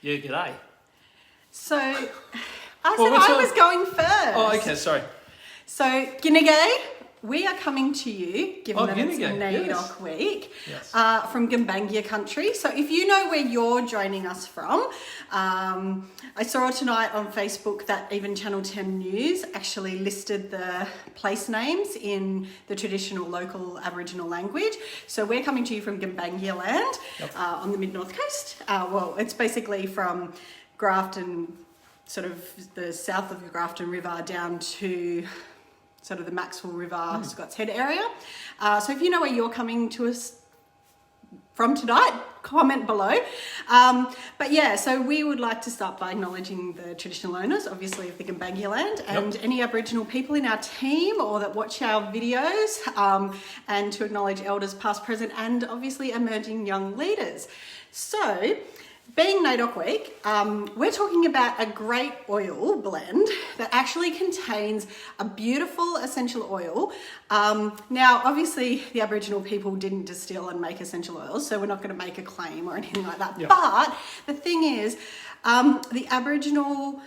Yeah, g'day. So, I was going first. Oh, okay, sorry. So, Ginnegay, we are coming to you, given that it's Ginnegay, NAIDOC week, Yes. from Gumbaynggirr country. So, if you know where you're joining us from, I saw tonight on Facebook that even Channel 10 News actually listed the place names in the traditional local Aboriginal language. So, we're coming to you from Gumbaynggirr land on the mid-north coast. Well, it's basically from Grafton, sort of the south of the Grafton River down to sort of the Maxwell River, Scott's Head area. So if you know where you're coming to us from tonight, comment below. But yeah, so we would like to start by acknowledging the traditional owners, obviously, of the Gumbaynggirr land and any Aboriginal people in our team or that watch our videos, and to acknowledge elders past, present, and obviously emerging young leaders. So, being NAIDOC week, we're talking about a great oil blend that actually contains a beautiful essential oil. Now, obviously, the Aboriginal people didn't distill and make essential oils, so we're not going to make a claim or anything like that. Yep. But the thing is, the Aboriginal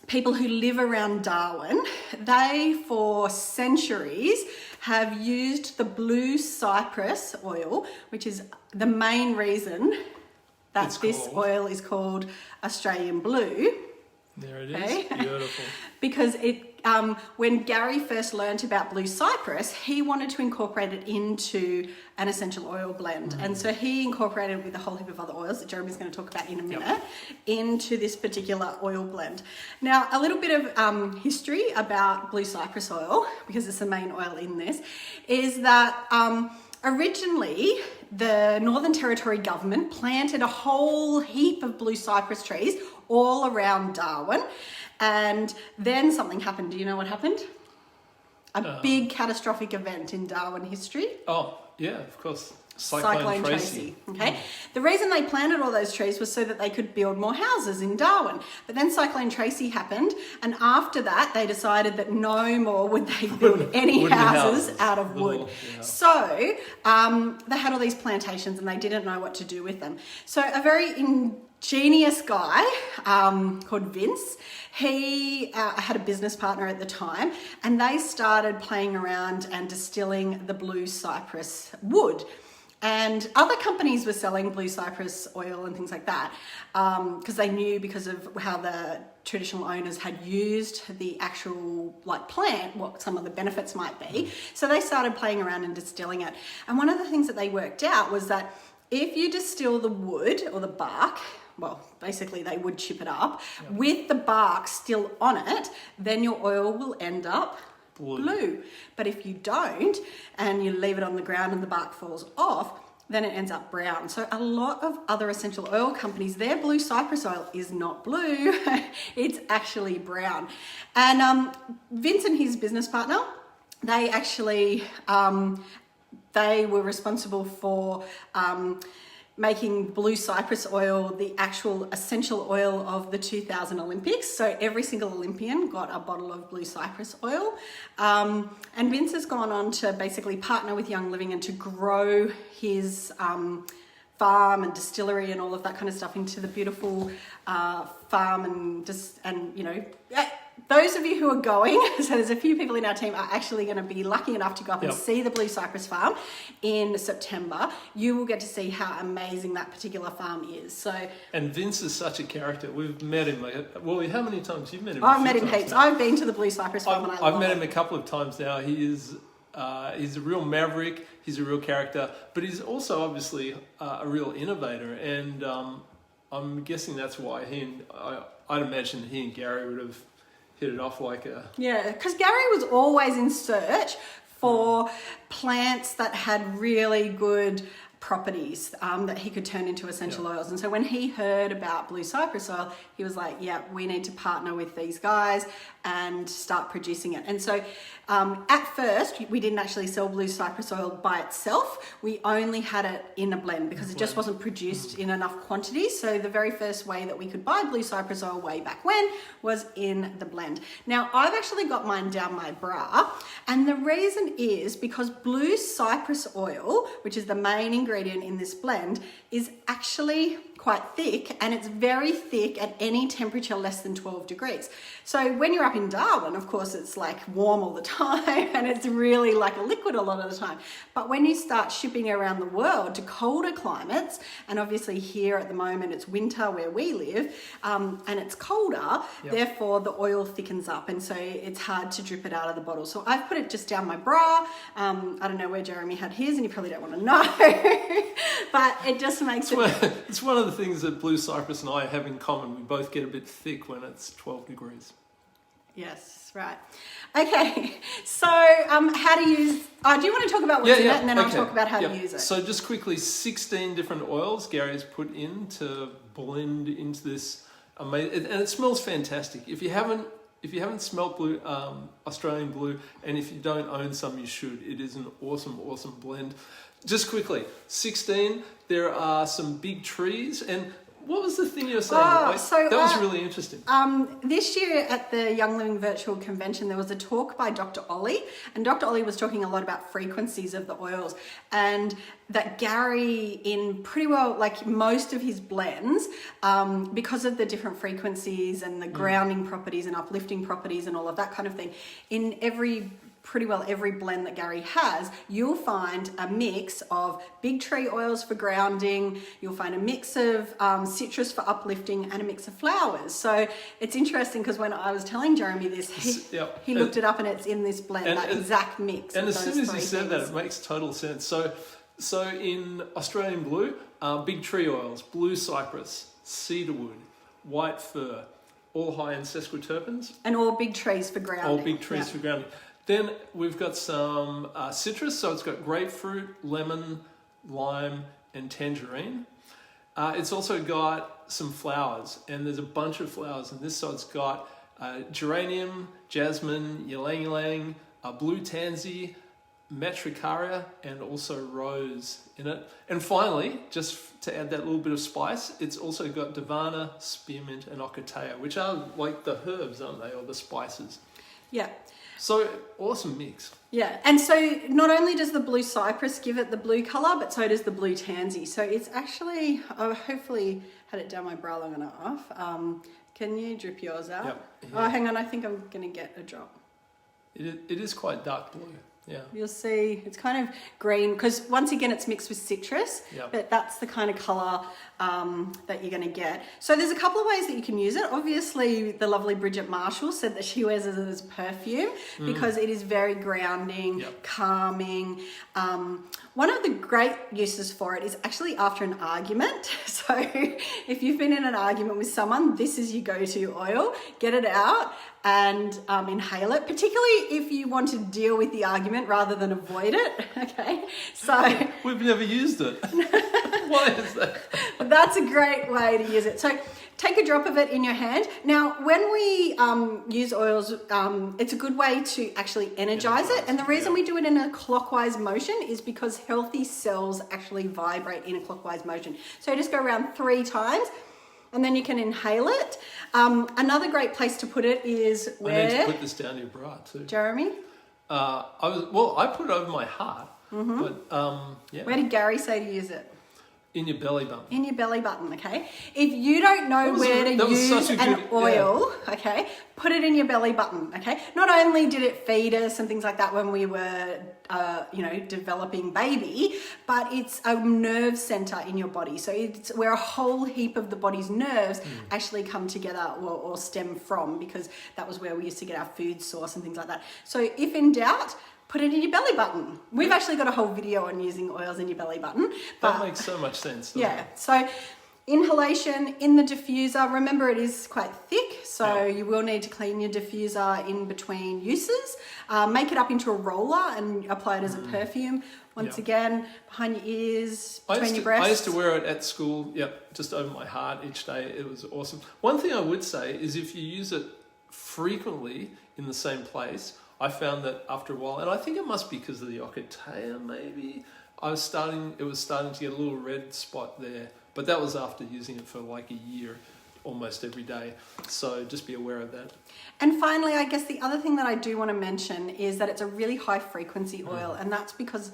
people who live around Darwin, they, for centuries, have used the Blue Cypress Oil, which is the main reason that this oil is called Australian Blue. There it is, beautiful. Because it, when Gary first learnt about Blue Cypress, he wanted to incorporate it into an essential oil blend. And so he incorporated it with a whole heap of other oils that Jeremy's going to talk about in a minute into this particular oil blend. Now, a little bit of history about Blue Cypress Oil, because it's the main oil in this, is that originally, the Northern Territory government planted a whole heap of blue cypress trees all around Darwin, and then something happened. Do you know what happened? A big catastrophic event in Darwin history. Oh, yeah, of course. Cyclone Tracy. Okay. The reason they planted all those trees was so that they could build more houses in Darwin. But then Cyclone Tracy happened, and after that they decided that no more would they build any houses out of wood. So they had all these plantations and they didn't know what to do with them. So a very ingenious guy called Vince, he had a business partner at the time, and they started playing around and distilling the Blue Cypress wood. And other companies were selling Blue Cypress oil and things like that, because they knew, because of how the traditional owners had used the actual plant, what some of the benefits might be. So they started playing around and distilling it. And one of the things that they worked out was that if you distill the wood or the bark, well, basically they would chip it up, with the bark still on it, then your oil will end up blue. But if you don't, and you leave it on the ground and the bark falls off, then it ends up brown. So a lot of other essential oil companies, their Blue Cypress oil is not blue, it's actually brown. And Vince and his business partner, they actually, they were responsible for making Blue Cypress oil the actual essential oil of the 2000 Olympics. So every single Olympian got a bottle of Blue Cypress oil. And Vince has gone on to basically partner with Young Living and to grow his farm and distillery and all of that kind of stuff into the beautiful farm and you know, those of you who are going, so there's a few people in our team are actually going to be lucky enough to go up and see the Blue Cypress farm in September. You will get to see how amazing that particular farm is. So, and Vince is such a character. We've met him. Well, how many times you've met him? I've met him heaps. I've been to the Blue Cypress farm. I've met him a couple of times now. He's a real maverick. He's a real character, but he's also obviously a real innovator. And I'm guessing that's why I'd imagine he and Gary would have hit it off like a... Yeah, because Gary was always in search for plants that had really good properties that he could turn into essential oils. And so when he heard about Blue Cypress oil, he was like, yeah, we need to partner with these guys and start producing it. And so at first, we didn't actually sell Blue Cypress oil by itself. We only had it in a blend because it just wasn't produced in enough quantity. So the very first way that we could buy Blue Cypress oil way back when was in the blend. Now, I've actually got mine down my bra, and the reason is because Blue Cypress oil, which is the main ingredient in this blend, is actually quite thick, and it's very thick at any temperature less than 12 degrees. So when you're up in Darwin, of course, it's like warm all the time and it's really like a liquid a lot of the time. But when you start shipping around the world to colder climates, and obviously here at the moment it's winter where we live, and it's colder, therefore the oil thickens up, and so it's hard to drip it out of the bottle. So I've put it just down my bra. I don't know where Jeremy had his, and you probably don't want to know, but it just makes it's one of the things that Blue Cypress and I have in common. We both get a bit thick when it's 12 degrees. Yes, right. Okay, so how to use... do you want to talk about what's in it, and then I'll talk about how to use it? So just quickly, 16 different oils Gary's put in to blend into this amazing... And it smells fantastic. If you haven't smelt blue, Australian blue, and if you don't own some, you should. It is an awesome, awesome blend. Just quickly, 16, there are some big trees, and what was the thing you were saying? That was really interesting. This year at the Young Living Virtual Convention, there was a talk by Dr. Ollie, and Dr. Ollie was talking a lot about frequencies of the oils, and that Gary, in pretty well, like most of his blends, because of the different frequencies and the grounding properties and uplifting properties and all of that kind of thing, in pretty well every blend that Gary has, you'll find a mix of big tree oils for grounding, you'll find a mix of citrus for uplifting, and a mix of flowers. So it's interesting because when I was telling Jeremy this, he looked it up and it's in this blend, that exact mix. And as soon as he said that, it makes total sense. So in Australian blue, big tree oils, blue cypress, cedarwood, white fir, all high in sesquiterpenes. And all big trees for grounding. All big trees for grounding. Then we've got some citrus, so it's got grapefruit, lemon, lime, and tangerine. It's also got some flowers, and there's a bunch of flowers in this. So it's got geranium, jasmine, ylang ylang, blue tansy, matricaria, and also rose in it. And finally, just to add that little bit of spice, it's also got davana, spearmint, and ocotea, which are like the herbs, aren't they, or the spices? Yeah. So, awesome mix. Yeah, and so not only does the blue cypress give it the blue colour, but so does the blue tansy. So it's actually, I hopefully had it down my bra long enough. Can you drip yours out? Yep. Yeah. Oh, hang on, I think I'm going to get a drop. It is quite dark blue, yeah. You'll see it's kind of green because once again it's mixed with citrus, but that's the kind of colour that you're going to get. So there's a couple of ways that you can use it. Obviously the lovely Bridget Marshall said that she wears it as perfume because it is very grounding, calming. One of the great uses for it is actually after an argument. So if you've been in an argument with someone, this is your go-to oil. Get it out and inhale it, particularly if you want to deal with the argument rather than avoid it. Okay, so we've never used it. Why is that? That's a great way to use it. So take a drop of it in your hand. Now, when we use oils, it's a good way to actually energize it. And the reason we do it in a clockwise motion is because healthy cells actually vibrate in a clockwise motion. So just go around 3 times. And then you can inhale it. Another great place to put it is where... I need to put this down your bra too. Jeremy? I put it over my heart. But Where did Gary say to use it? In your belly button. In your belly button, okay? If you don't know where to use an oil, okay, put it in your belly button, okay? Not only did it feed us and things like that when we were, developing baby, but it's a nerve center in your body. So it's where a whole heap of the body's nerves actually come together or stem from, because that was where we used to get our food source and things like that. So if in doubt, put it in your belly button. We've actually got a whole video on using oils in your belly button. That makes so much sense. Yeah. So inhalation in the diffuser. Remember, it is quite thick, so you will need to clean your diffuser in between uses. Make it up into a roller and apply it as a perfume. Once again, behind your ears, between your breasts. I used to wear it at school, just over my heart each day. It was awesome. One thing I would say is if you use it frequently in the same place, I found that after a while, and I think it must be because of the ocotea maybe, it was starting to get a little red spot there. But that was after using it for like a year, almost every day. So just be aware of that. And finally, I guess the other thing that I do want to mention is that it's a really high frequency oil. And that's because,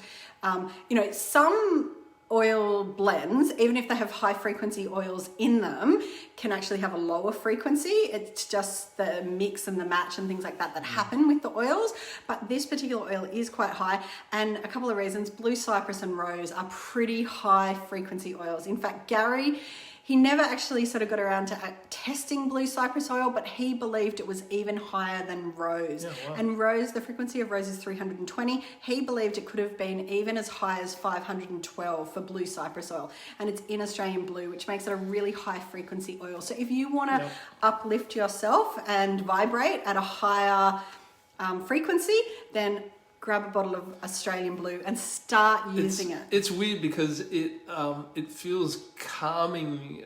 some oil blends, even if they have high frequency oils in them, can actually have a lower frequency. It's just the mix and the match and things like that happen with the oils. But this particular oil is quite high, and a couple of reasons. Blue Cypress and Rose are pretty high frequency oils. In fact, Gary, he never actually sort of got around to testing Blue Cypress oil, but he believed it was even higher than Rose. Yeah, wow. And Rose, the frequency of Rose is 320. He believed it could have been even as high as 512 for Blue Cypress oil. And it's in Australian blue, which makes it a really high frequency oil. So if you want to uplift yourself and vibrate at a higher frequency, then grab a bottle of Australian blue and start using it. It's weird because it feels calming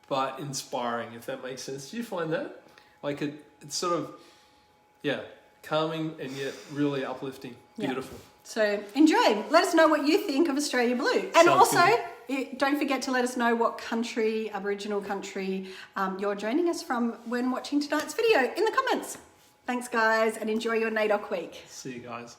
but inspiring, if that makes sense. Do you find that? Like it's sort of, calming and yet really uplifting. Beautiful. So enjoy. Let us know what you think of Australia Blue. And don't forget to let us know what country, Aboriginal country, you're joining us from when watching tonight's video in the comments. Thanks, guys, and enjoy your NAIDOC week. See you guys.